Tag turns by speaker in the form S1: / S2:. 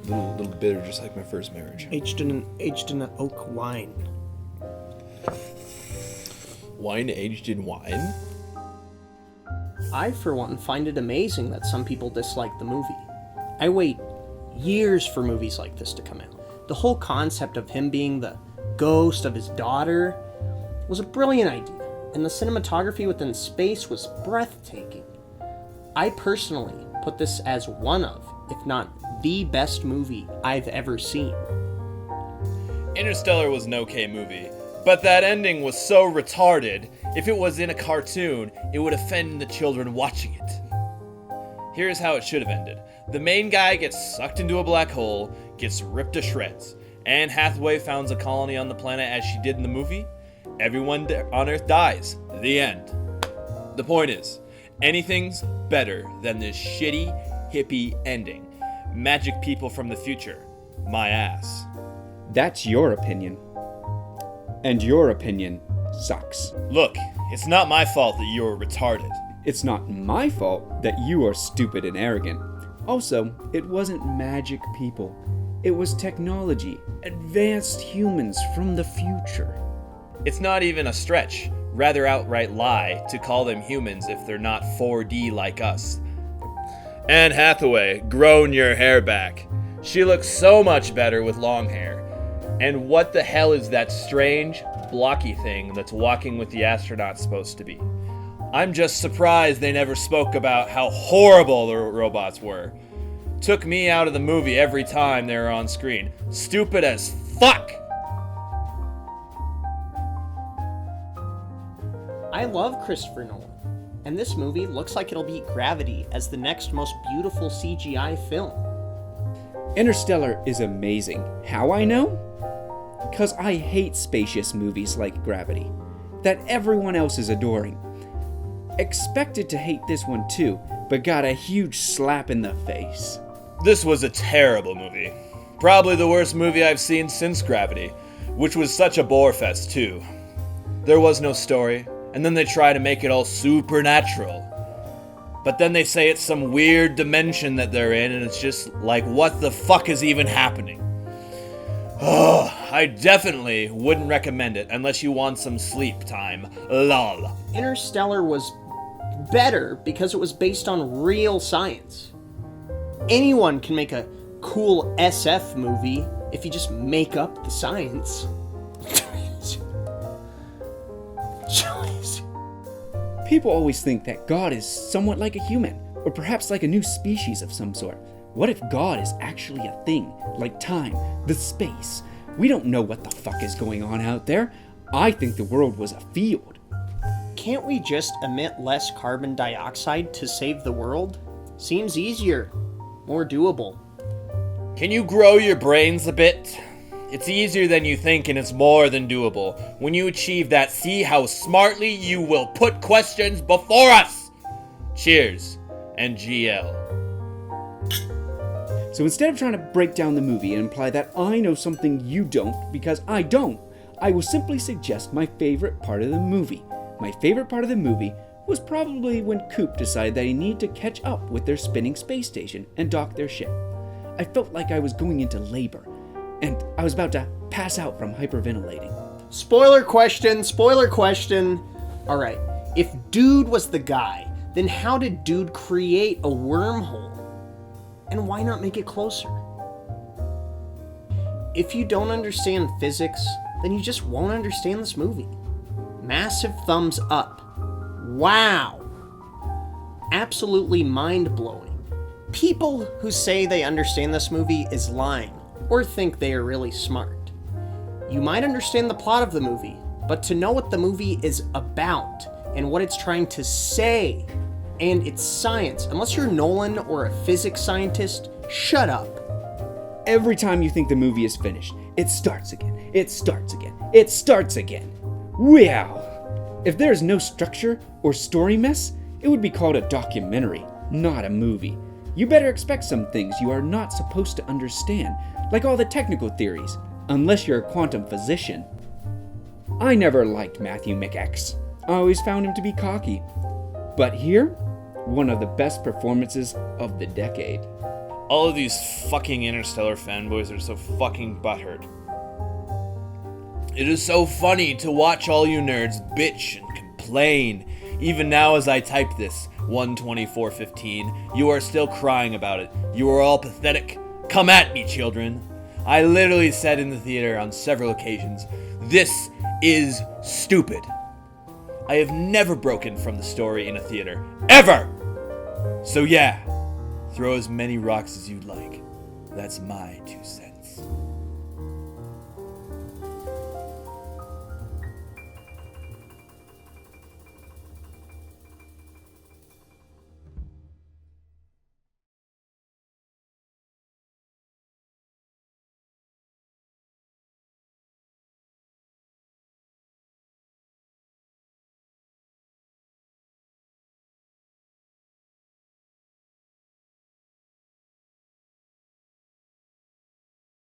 S1: Little bitter, just like my first marriage.
S2: Aged in an oak wine.
S1: Wine aged in wine?
S2: I, for one, find it amazing that some people dislike the movie. I wait years for movies like this to come out. The whole concept of him being the ghost of his daughter was a brilliant idea, and the cinematography within space was breathtaking. I personally put this as one of, if not the best movie I've ever seen.
S3: Interstellar was an okay movie, but that ending was so retarded, if it was in a cartoon, it would offend the children watching it. Here's how it should have ended. The main guy gets sucked into a black hole, gets ripped to shreds. Anne Hathaway founds a colony on the planet as she did in the movie. Everyone on Earth dies. The end. The point is, anything's better than this shitty, hippie ending. Magic people from the future. My ass.
S4: That's your opinion. And your opinion sucks.
S3: Look, it's not my fault that you're retarded.
S4: It's not my fault that you are stupid and arrogant. Also, it wasn't magic people. It was technology, advanced humans from the future.
S3: It's not even a stretch, rather outright lie, to call them humans if they're not 4D like us. Anne Hathaway, grown your hair back. She looks so much better with long hair. And what the hell is that strange, blocky thing that's walking with the astronaut supposed to be? I'm just surprised they never spoke about how horrible the robots were. Took me out of the movie every time they were on screen. Stupid as fuck!
S2: I love Christopher Nolan, and this movie looks like it'll beat Gravity as the next most beautiful CGI film.
S4: Interstellar is amazing. How I know? Because I hate spacious movies like Gravity, that everyone else is adoring. Expected to hate this one too, but got a huge slap in the face.
S3: This was a terrible movie. Probably the worst movie I've seen since Gravity, which was such a bore fest too. There was no story, and then they try to make it all supernatural. But then they say it's some weird dimension that they're in, and it's just like, what the fuck is even happening? Oh, I definitely wouldn't recommend it unless you want some sleep time. Lol.
S2: Interstellar was better because it was based on real science. Anyone can make a cool SF movie if you just make up the science.
S4: People always think that God is somewhat like a human, or perhaps like a new species of some sort. What if God is actually a thing, like time, the space? We don't know what the fuck is going on out there. I think the world was a field.
S2: Can't we just emit less carbon dioxide to save the world? Seems easier, more doable.
S3: Can you grow your brains a bit? It's easier than you think, and it's more than doable. When you achieve that, see how smartly you will put questions before us! Cheers, and GL.
S4: So instead of trying to break down the movie and imply that I know something you don't, because I don't, I will simply suggest my favorite part of the movie. My favorite part of the movie was probably when Coop decided that he needed to catch up with their spinning space station and dock their ship. I felt like I was going into labor, and I was about to pass out from hyperventilating.
S2: Spoiler question. Alright, if Dude was the guy, then how did Dude create a wormhole? And why not make it closer? If you don't understand physics, then you just won't understand this movie. Massive thumbs up. Wow. Absolutely mind-blowing. People who say they understand this movie is lying, or think they are really smart. You might understand the plot of the movie, but to know what the movie is about, and what it's trying to say, and its science, unless you're Nolan or a physics scientist, shut up.
S4: Every time you think the movie is finished, it starts again, it starts again, it starts again. Wow! If there is no structure or story mess, it would be called a documentary, not a movie. You better expect some things you are not supposed to understand, like all the technical theories, unless you're a quantum physician. I never liked Matthew McX. I always found him to be cocky. But here, one of the best performances of the decade.
S3: All of these fucking Interstellar fanboys are so fucking butthurt. It is so funny to watch all you nerds bitch and complain. Even now as I type this, 1:24:15, you are still crying about it. You are all pathetic. Come at me, children. I literally said in the theater on several occasions, this is stupid. I have never broken from the story in a theater. Ever! So yeah, throw as many rocks as you'd like. That's my 2 cents.